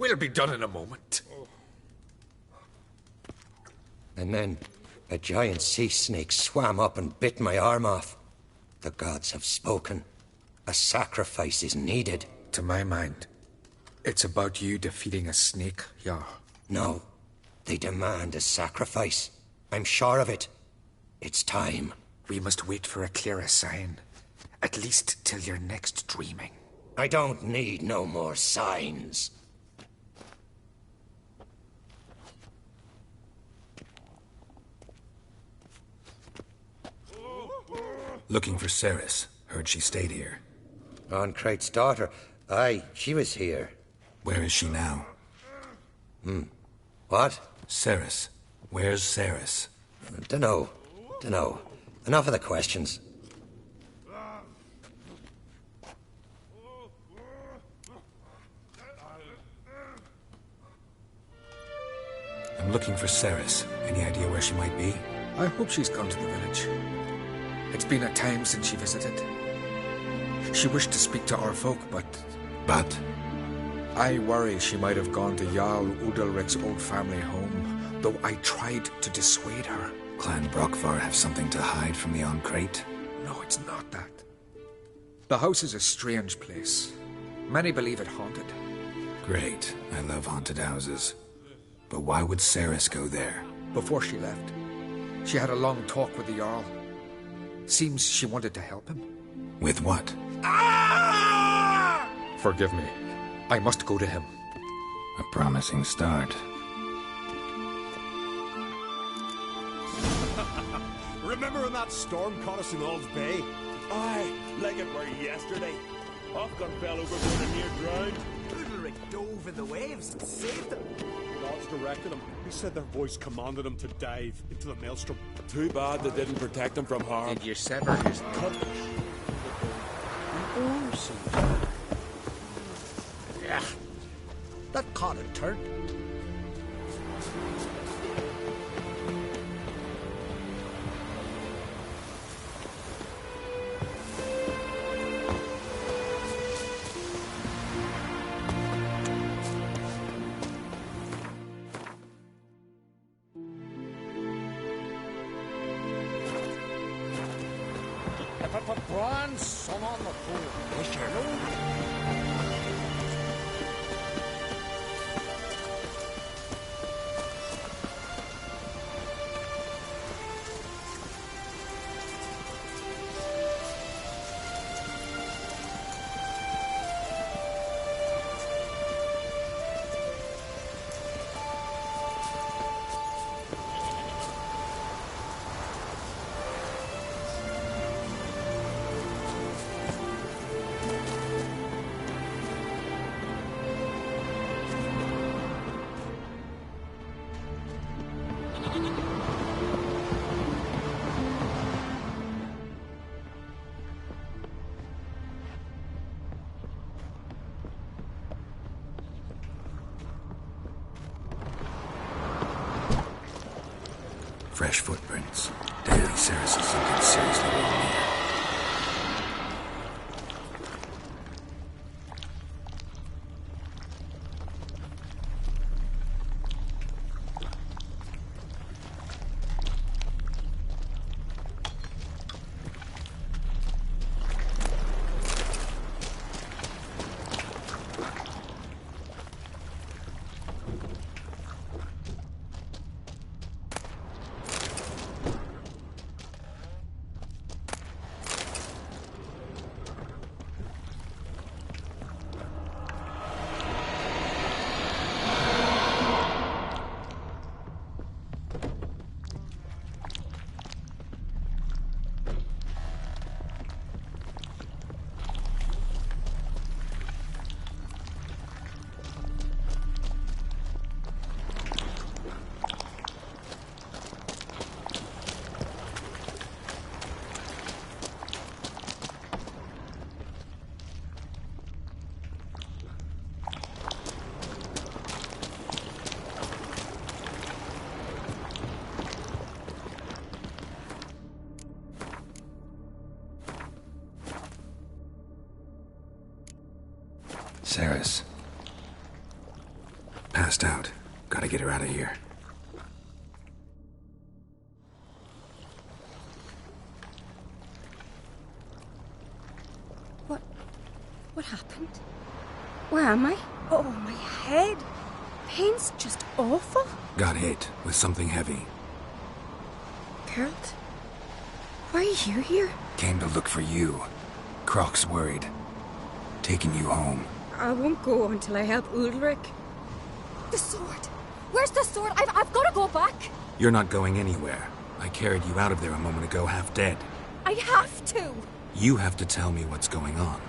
We'll be done in a moment. And then a giant sea snake swam up and bit my arm off. The gods have spoken. A sacrifice is needed. To my mind, it's about you defeating a snake, Yar. No. They demand a sacrifice. I'm sure of it. It's time. We must wait for a clearer sign. At least till your next dreaming. I don't need no more signs. Looking for Ceres. Heard she stayed here. Oncrate's daughter. Aye, she was here. Where is she now? What? Ceres. Where's Ceres? Dunno. Enough of the questions. I'm looking for Ceres. Any idea where she might be? I hope she's gone to the village. It's been a time since she visited. She wished to speak to our folk, but... But? I worry she might have gone to Jarl Udalric's old family home, though I tried to dissuade her. Clan Brockvar have something to hide from the Oncrate? No, it's not that. The house is a strange place. Many believe it haunted. Great. I love haunted houses. But why would Ceres go there? Before she left, she had a long talk with the Jarl. Seems she wanted to help him. With what? Forgive me. I must go to him. A promising start. Remember when that storm caught us in Ald's Bay? Aye, like it were yesterday. Hopgun fell overboard and near drowned. Udalric dove in the waves and saved them. Gods directed him. He said their voice commanded him to dive into the maelstrom. Too bad they didn't protect him from harm. Did you sever his tongue? Yeah, that caught a turn. Brian, son on the pool. Yes, sir. Fresh footprints. Damn, Ceres is looking seriously wrong here. Ceres. passed out. Gotta get her out of here. What happened? Where am I? Oh, my head. Pain's just awful. Got hit with something heavy. Geralt? Why are you here? Came to look for you. Croc's worried. Taking you home. I won't go until I help Ulrich. The sword! Where's the sword? I've got to go back! You're not going anywhere. I carried you out of there a moment ago, half dead. I have to! You have to tell me what's going on.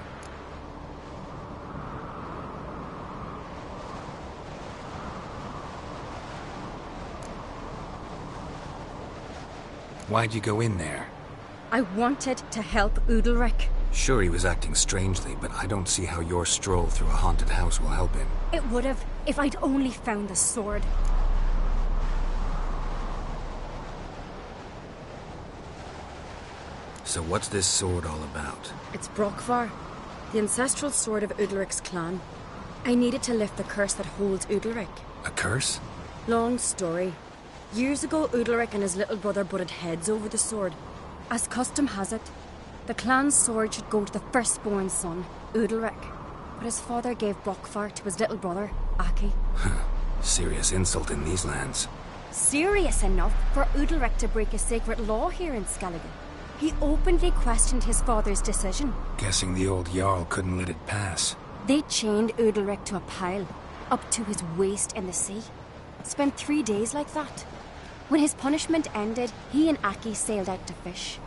Why'd you go in there? I wanted to help Ulrich. Sure, he was acting strangely, but I don't see how your stroll through a haunted house will help him. It would have, if I'd only found the sword. So what's this sword all about? It's Brockvar, the ancestral sword of Udalric's clan. I needed to lift the curse that holds Udalric. A curse? Long story. Years ago, Udalric and his little brother butted heads over the sword. As custom has it, the clan's sword should go to the firstborn son, Udalric. But his father gave Brockvar to his little brother, Aki. Serious insult in these lands. Serious enough for Udalric to break a sacred law here in Skellige. He openly questioned his father's decision. Guessing the old Jarl couldn't let it pass. They chained Udalric to a pile, up to his waist in the sea. Spent 3 days like that. When his punishment ended, he and Aki sailed out to fish.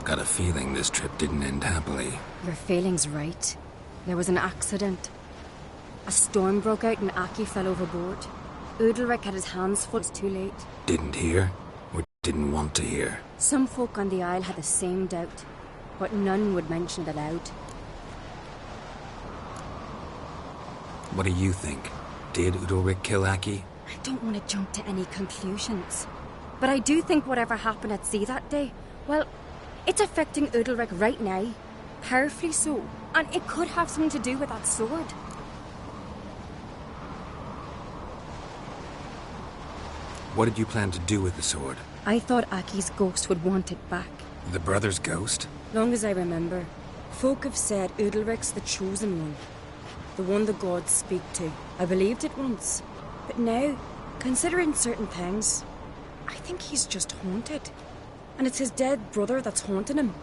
Got a feeling this trip didn't end happily. Your feeling's right. There was an accident. A storm broke out and Aki fell overboard. Udalric had his hands full. It was too late. Didn't hear? Or didn't want to hear? Some folk on the Isle had the same doubt, but none would mention it aloud. What do you think? Did Udalric kill Aki? I don't want to jump to any conclusions. But I do think whatever happened at sea that day, well, it's affecting Udalric right now. Powerfully so. And it could have something to do with that sword. What did you plan to do with the sword? I thought Aki's ghost would want it back. The brother's ghost? Long as I remember, folk have said Udalric's the chosen one. The one the gods speak to. I believed it once. But now, considering certain things, I think he's just haunted. And it's his dead brother that's haunting him.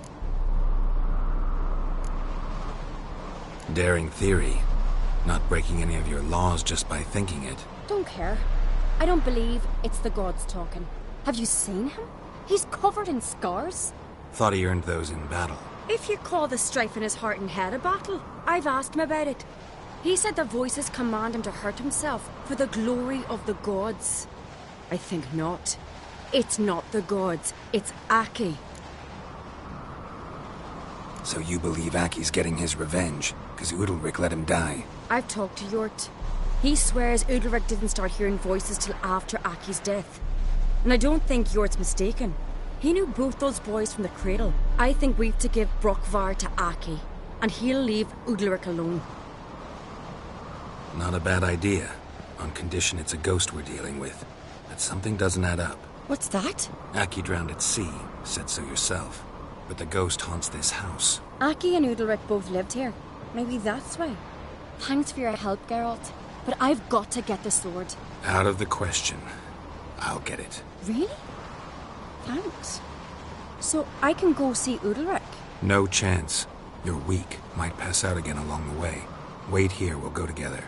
Daring theory. Not breaking any of your laws just by thinking it. Don't care. I don't believe it's the gods talking. Have you seen him? He's covered in scars. Thought he earned those in battle. If you call the strife in his heart and head a battle, I've asked him about it. He said the voices command him to hurt himself for the glory of the gods. I think not. It's not the gods, it's Aki. So you believe Aki's getting his revenge, because Udalric let him die? I've talked to Yort. He swears Udalric didn't start hearing voices till after Aki's death. And I don't think Yort's mistaken. He knew both those boys from the cradle. I think we've to give Brockvar to Aki, and he'll leave Udalric alone. Not a bad idea, on condition it's a ghost we're dealing with. But something doesn't add up. What's that? Aki drowned at sea, said so yourself. But the ghost haunts this house. Aki and Udalric both lived here. Maybe that's why. Thanks for your help, Geralt. But I've got to get the sword. Out of the question. I'll get it. Really? Thanks. So I can go see Udalric? No chance. You're weak. Might pass out again along the way. Wait here, we'll go together.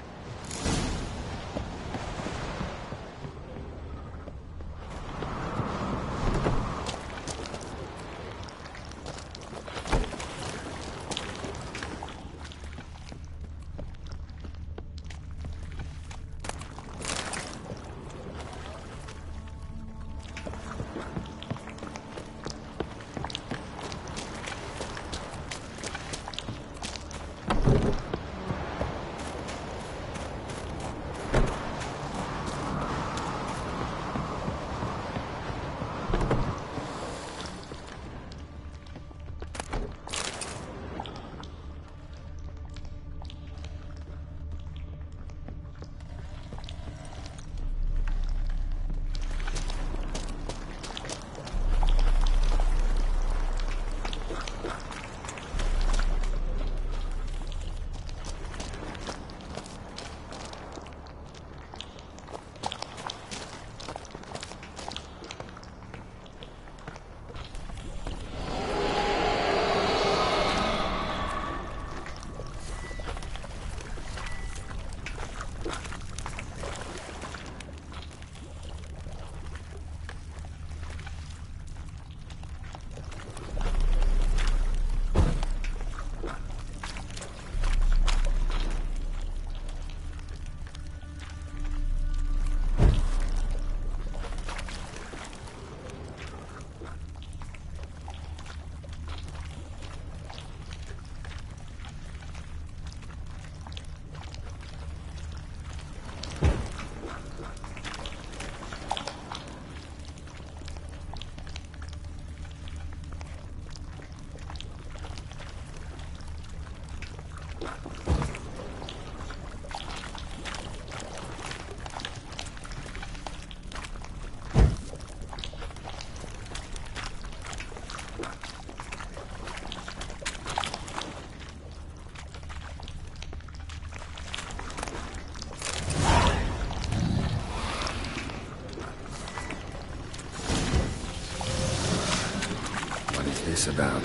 this about?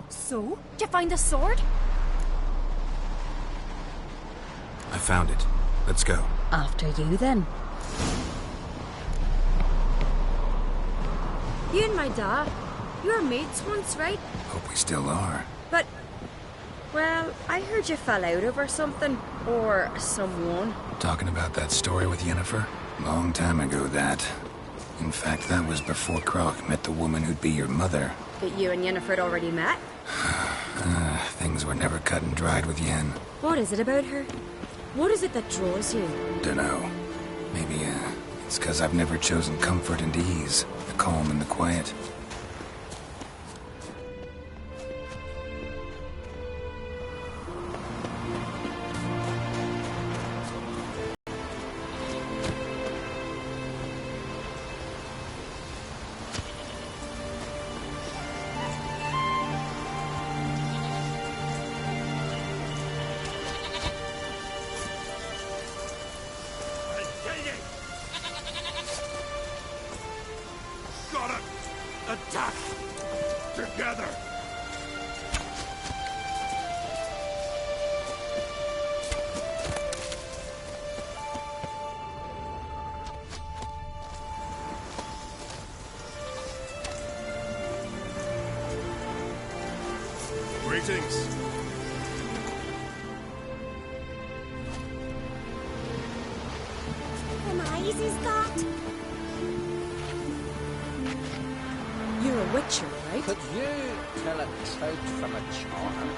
So, did you find the sword? I found it. Let's go. After you, then. You and my dad, you were mates once, right? Hope we still are. But, well, I heard you fell out over something. Or someone. Talking about that story with Yennefer? Long time ago, that. In fact, that was before Croc met the woman who'd be your mother. But you and Yennefer had already met? Things were never cut and dried with Yen. What is it about her? What is it that draws you? Dunno. Maybe, it's 'cause I've never chosen comfort and ease. The calm and the quiet. Got it! Attack! Together! Greetings. Them eyes he's got. You're a witcher, right? Could you tell a trout from a charm?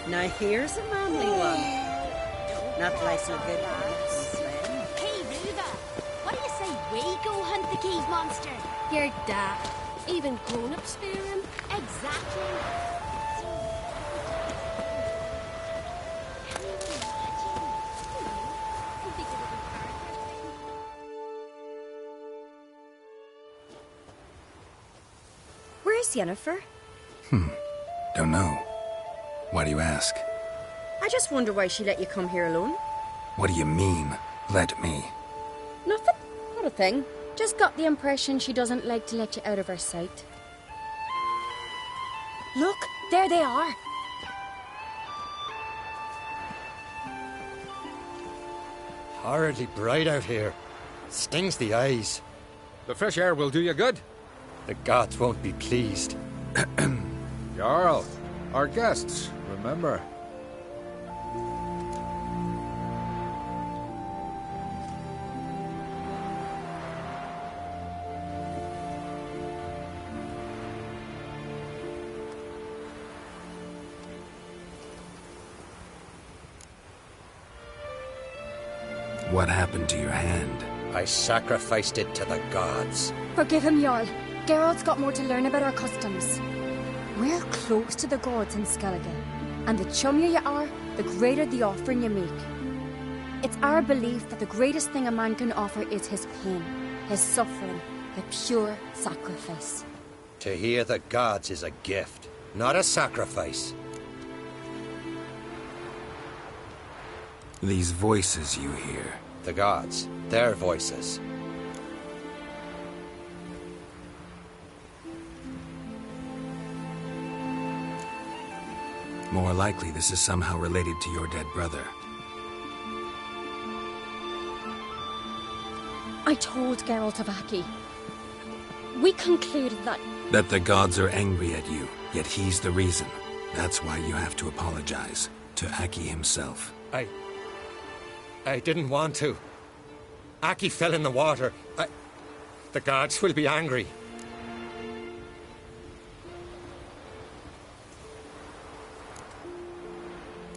Now here's a manly one. Not like your good axe. Hey, Ruva, what do you say we go hunt the cave monster? You're daft. Even grown-ups fear him. Exactly. Where's Yennefer? Don't know. Why do you ask? I just wonder why she let you come here alone. What do you mean, let me? Nothing. Not a thing. Just got the impression she doesn't like to let you out of her sight. Look, there they are. Horridly bright out here. Stings the eyes. The fresh air will do you good. The gods won't be pleased. Jarl, our guests, remember. What happened to your hand? I sacrificed it to the gods. Forgive him, Jarl. Geralt's got more to learn about our customs. We're close to the gods in Skellige, and the chummier you are, the greater the offering you make. It's our belief that the greatest thing a man can offer is his pain, his suffering, the pure sacrifice. To hear the gods is a gift, not a sacrifice. These voices you hear. The gods, their voices. More likely this is somehow related to your dead brother. I told Geralt of Aki. We concluded that... That the gods are angry at you, yet he's the reason. That's why you have to apologize. To Aki himself. I didn't want to. Aki fell in the water. The gods will be angry.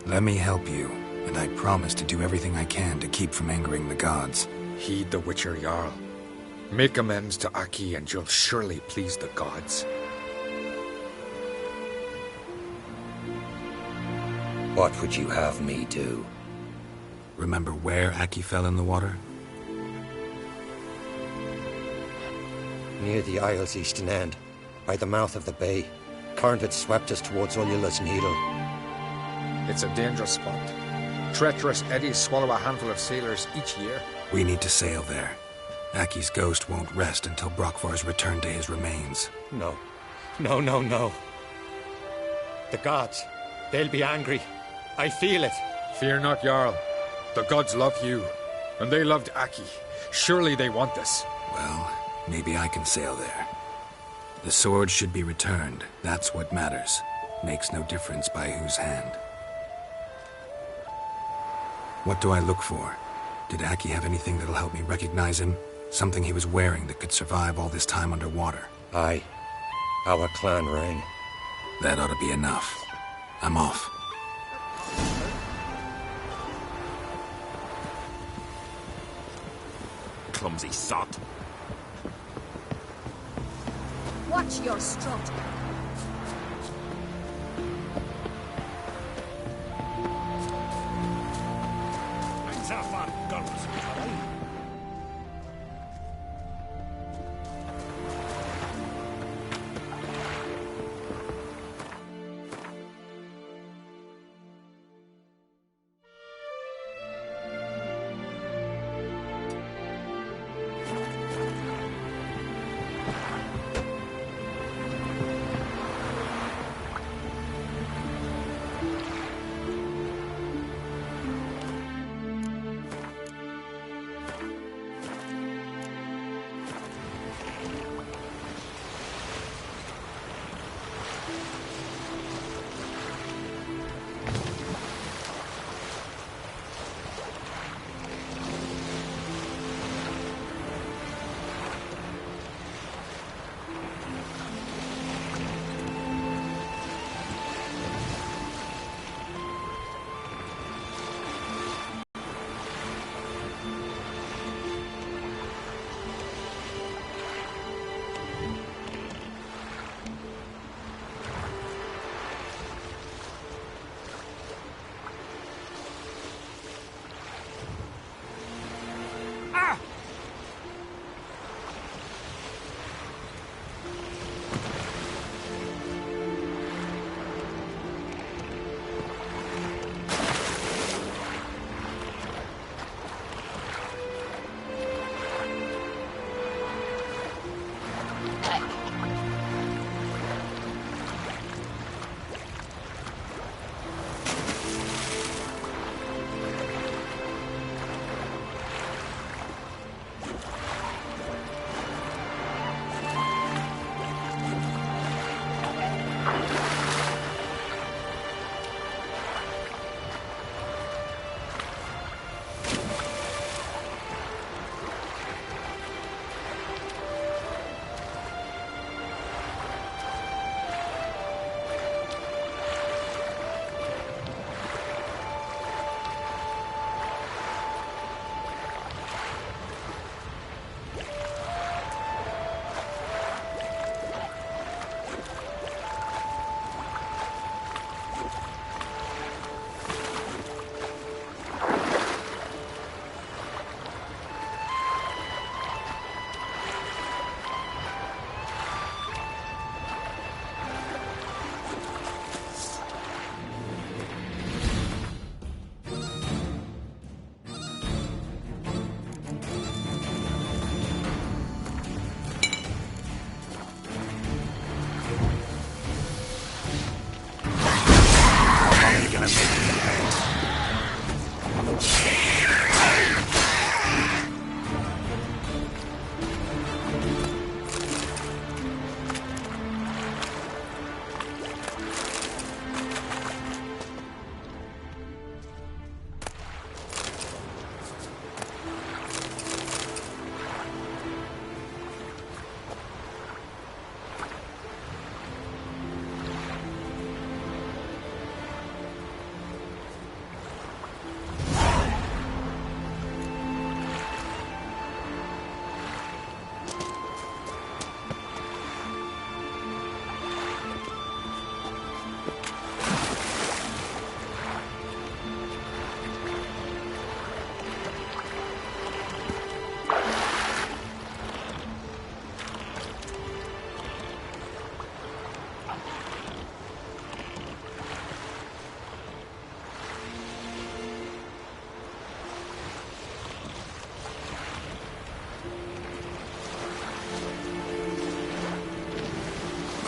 Let me help you, and I promise to do everything I can to keep from angering the gods. Heed the Witcher Jarl. Make amends to Aki and you'll surely please the gods. What would you have me do? Remember where Aki fell in the water? Near the Isle's eastern end, by the mouth of the bay. Current had swept us towards Ullula's Needle. It's a dangerous spot. Treacherous eddies swallow a handful of sailors each year. We need to sail there. Aki's ghost won't rest until Brokvar's returned to his remains. No. No. The gods, they'll be angry. I feel it. Fear not, Jarl. The gods love you, and they loved Aki. Surely they want this. Well, maybe I can sail there. The sword should be returned. That's what matters. Makes no difference by whose hand. What do I look for? Did Aki have anything that'll help me recognize him? Something he was wearing that could survive all this time underwater? Aye. Our clan ring. That ought to be enough. I'm off. Clumsy sot. Watch your strut.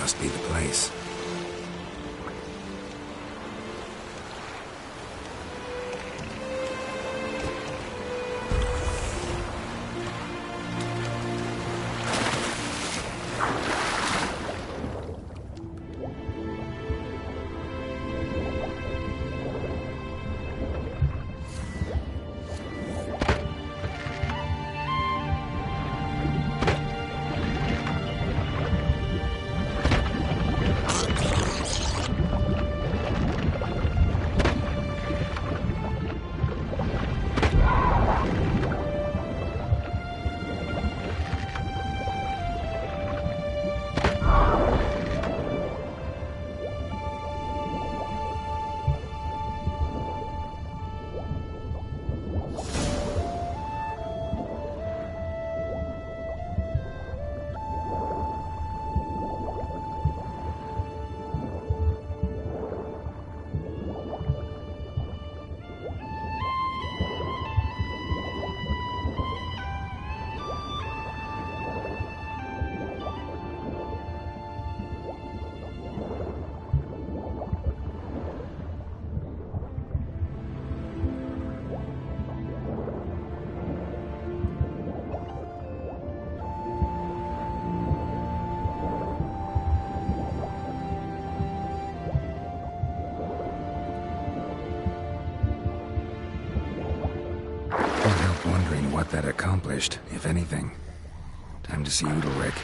must be the place. What that accomplished, if anything. Time to see Udalric.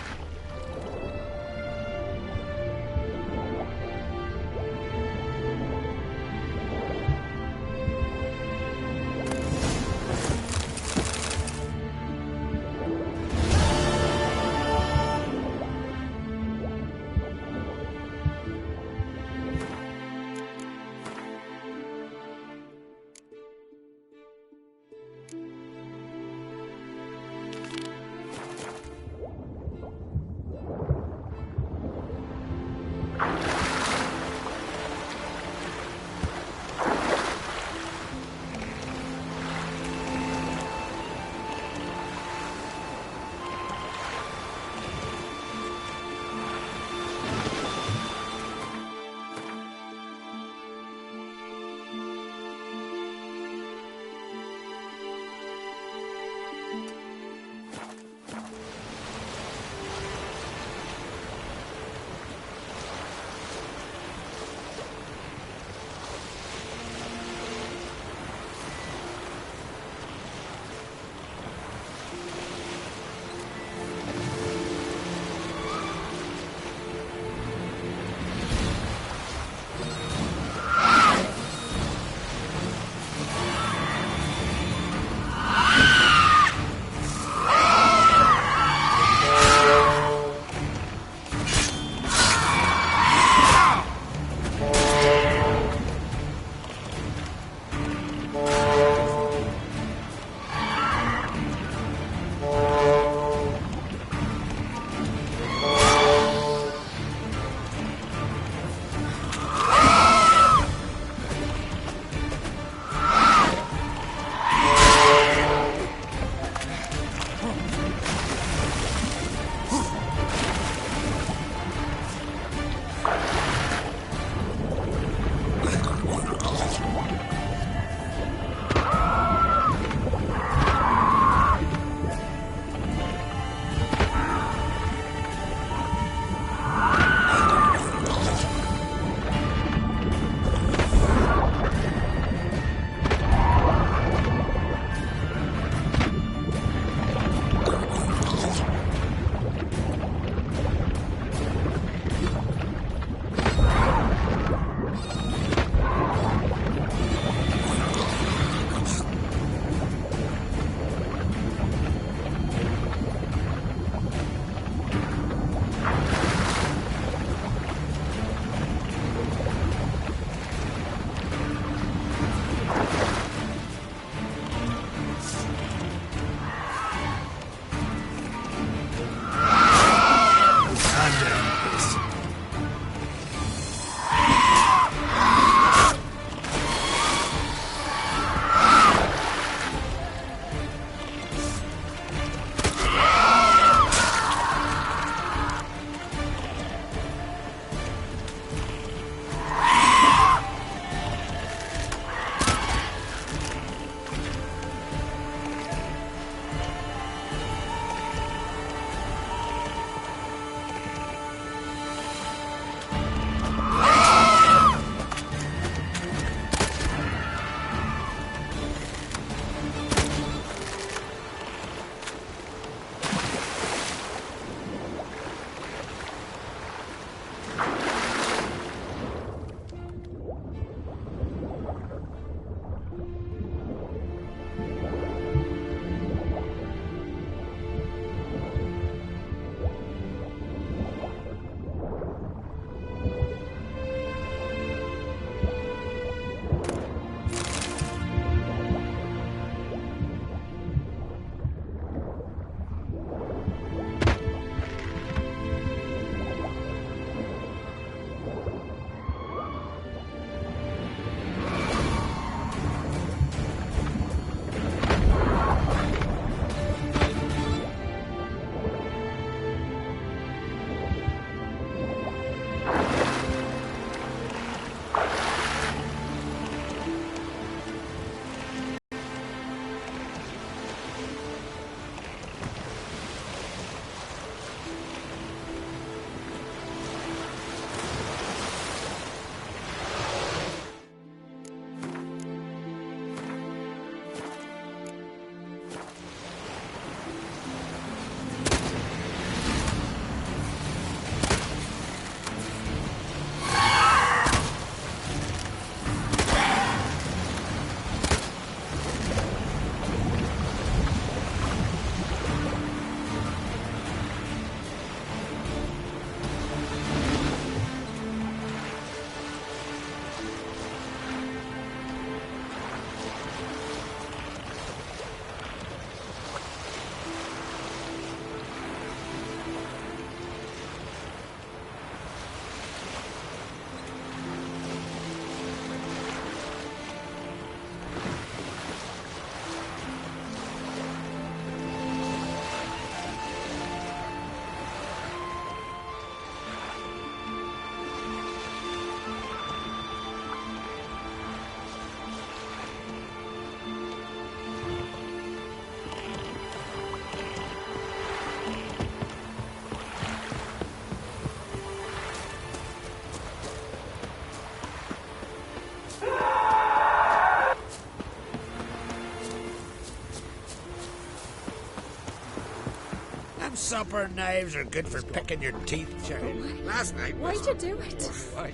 supper knives are good for picking your teeth, child. Last night was... Why'd you do it? Why?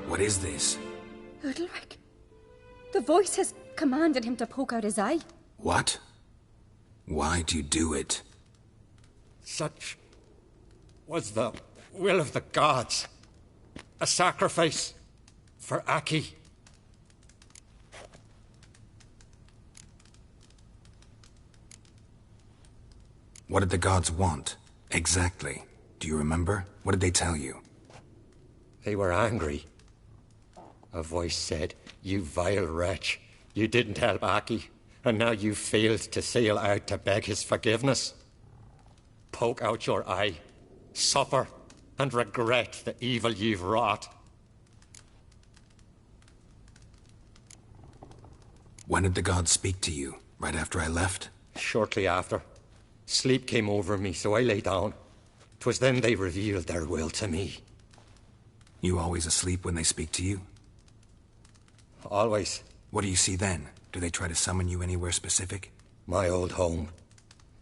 What is this? Udalric. The voice has commanded him to poke out his eye. What? Why do you do it? Such was the will of the gods. A sacrifice for Aki. What did the gods want? Exactly. Do you remember? What did they tell you? They were angry. A voice said, "You vile wretch. You didn't help Aki, and now you've failed to sail out to beg his forgiveness. Poke out your eye, suffer, and regret the evil you've wrought." When did the gods speak to you? Right after I left? Shortly after. Sleep came over me, so I lay down. 'Twas then they revealed their will to me. You always asleep when they speak to you? Always. What do you see then? Do they try to summon you anywhere specific? My old home.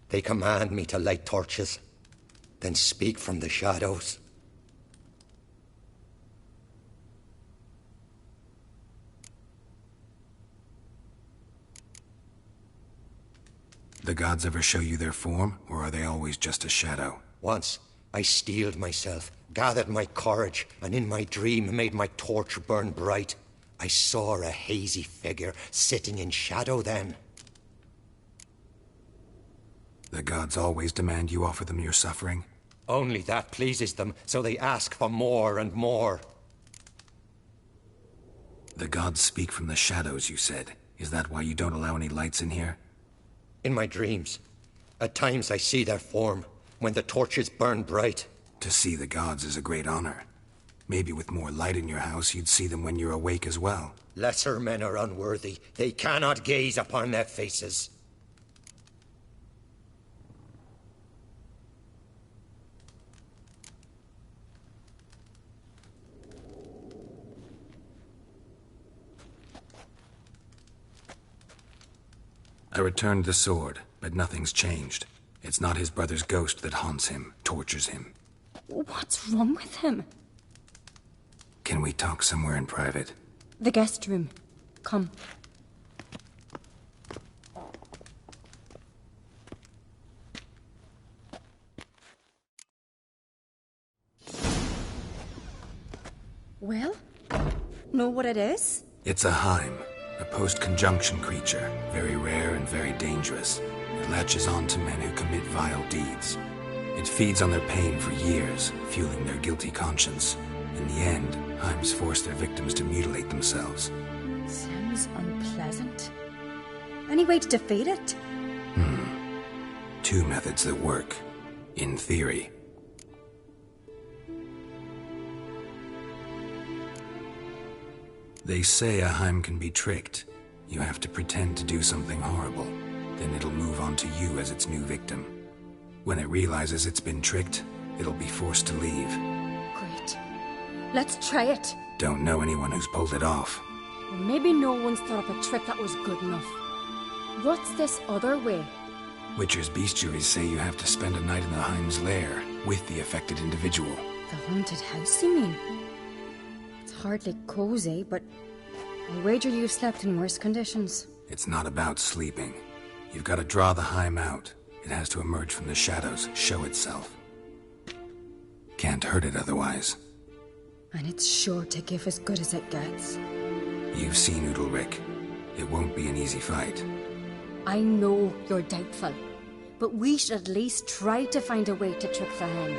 They command me to light torches, then speak from the shadows. The gods ever show you their form, or are they always just a shadow? Once, I steeled myself, gathered my courage, and in my dream made my torch burn bright. I saw a hazy figure sitting in shadow then. The gods always demand you offer them your suffering? Only that pleases them, so they ask for more and more. The gods speak from the shadows, you said. Is that why you don't allow any lights in here? In my dreams, at times I see their form, when the torches burn bright. To see the gods is a great honor. Maybe with more light in your house, you'd see them when you're awake as well. Lesser men are unworthy. They cannot gaze upon their faces. I returned the sword, but nothing's changed. It's not his brother's ghost that haunts him, tortures him. What's wrong with him? Can we talk somewhere in private? The guest room. Come. Well, know what it is? It's a Heim, a post-conjunction creature, very rare and very dangerous. It latches on to men who commit vile deeds. It feeds on their pain for years, fueling their guilty conscience. In the end, Heims force their victims to mutilate themselves. Sounds unpleasant. Any way to defeat it? Two methods that work. In theory. They say a Heim can be tricked. You have to pretend to do something horrible. Then it'll move on to you as its new victim. When it realizes it's been tricked, it'll be forced to leave. Great. Let's try it. Don't know anyone who's pulled it off. Or maybe no one's thought up a trick that was good enough. What's this other way? Witcher's bestiaries say you have to spend a night in the Heim's lair with the affected individual. The haunted house, you mean? It's hardly cozy, but I wager you've slept in worse conditions. It's not about sleeping. You've got to draw the Heim out. It has to emerge from the shadows, show itself. Can't hurt it otherwise. And it's sure to give as good as it gets. You've seen Udalric. It won't be an easy fight. I know you're doubtful, but we should at least try to find a way to trick the Heim.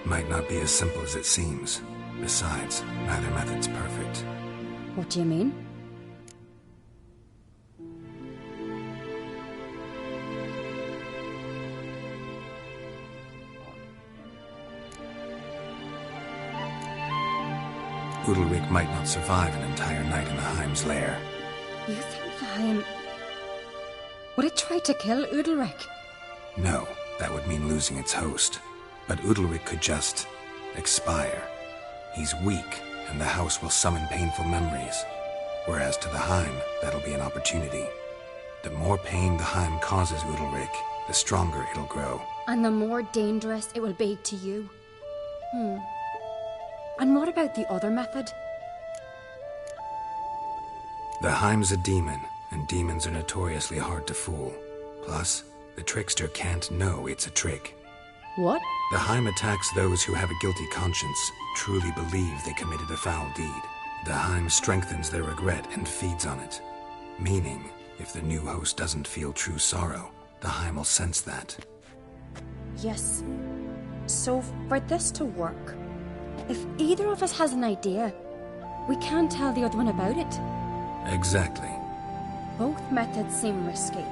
Might not be as simple as it seems. Besides, neither method's perfect. What do you mean? Udalric might not survive an entire night in the Heim's lair. You think the Heim... Would it try to kill Udalric? No, that would mean losing its host. But Udalric could just... expire. He's weak, and the house will summon painful memories. Whereas to the Heim, that'll be an opportunity. The more pain the Heim causes Udalric, the stronger it'll grow. And the more dangerous it will be to you. And what about the other method? The Heim's a demon, and demons are notoriously hard to fool. Plus, the trickster can't know it's a trick. What? The Heim attacks those who have a guilty conscience, truly believe they committed a foul deed. The Heim strengthens their regret and feeds on it. Meaning, if the new host doesn't feel true sorrow, the Heim will sense that. Yes. So, for this to work, if either of us has an idea, we can't tell the other one about it. Exactly. Both methods seem risky,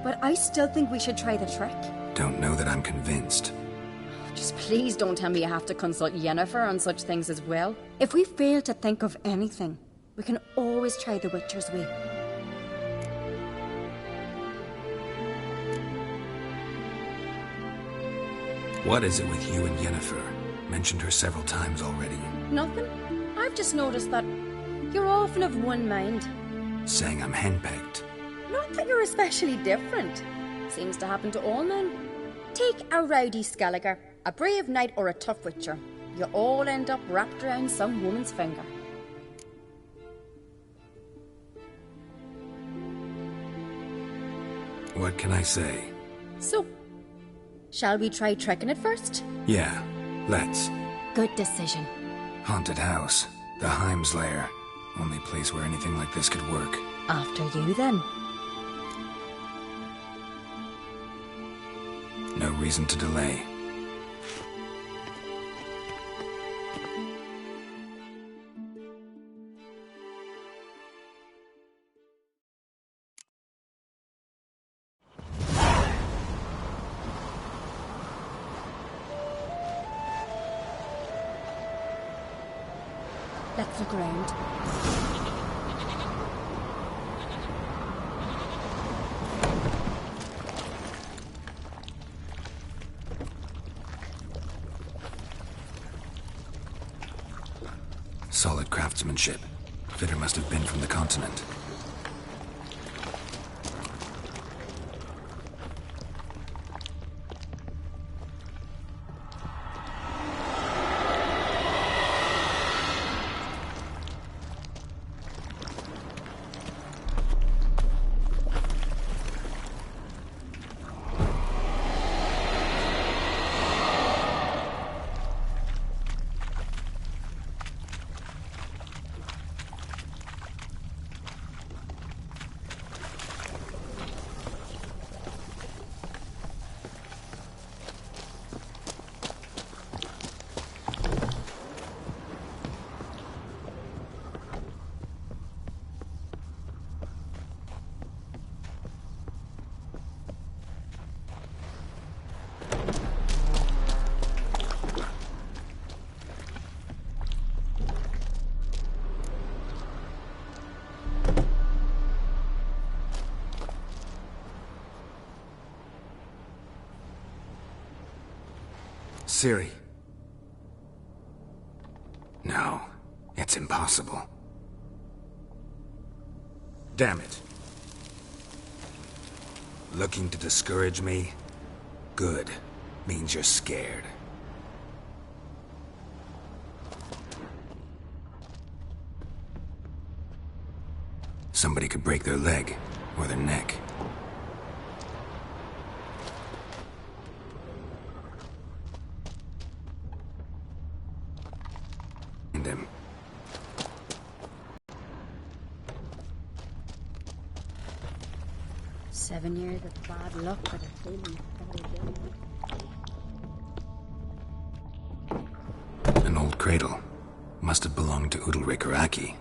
but I still think we should try the trick. Don't know that I'm convinced. Just please don't tell me you have to consult Yennefer on such things as well. If we fail to think of anything, we can always try the Witcher's way. What is it with you and Yennefer? Mentioned her several times already. Nothing. I've just noticed that you're often of one mind. Saying I'm henpecked. Not that you're especially different. Seems to happen to all men. Take a rowdy Skelliger, a brave knight or a tough witcher. You all end up wrapped around some woman's finger. What can I say? So, shall we try tricking it first? Yeah, let's. Good decision. Haunted house. The Heim's lair. Only place where anything like this could work. After you, then. No reason to delay. Let's look around. Solid craftsmanship. Fitter must have been from the continent. Ciri. No, it's impossible. Damn it. Looking to discourage me? Good. Means you're scared. Somebody could break their leg, or their neck. Him. Seven years of bad luck for the feeling. An old cradle. Must have belonged to Udalric or Aki.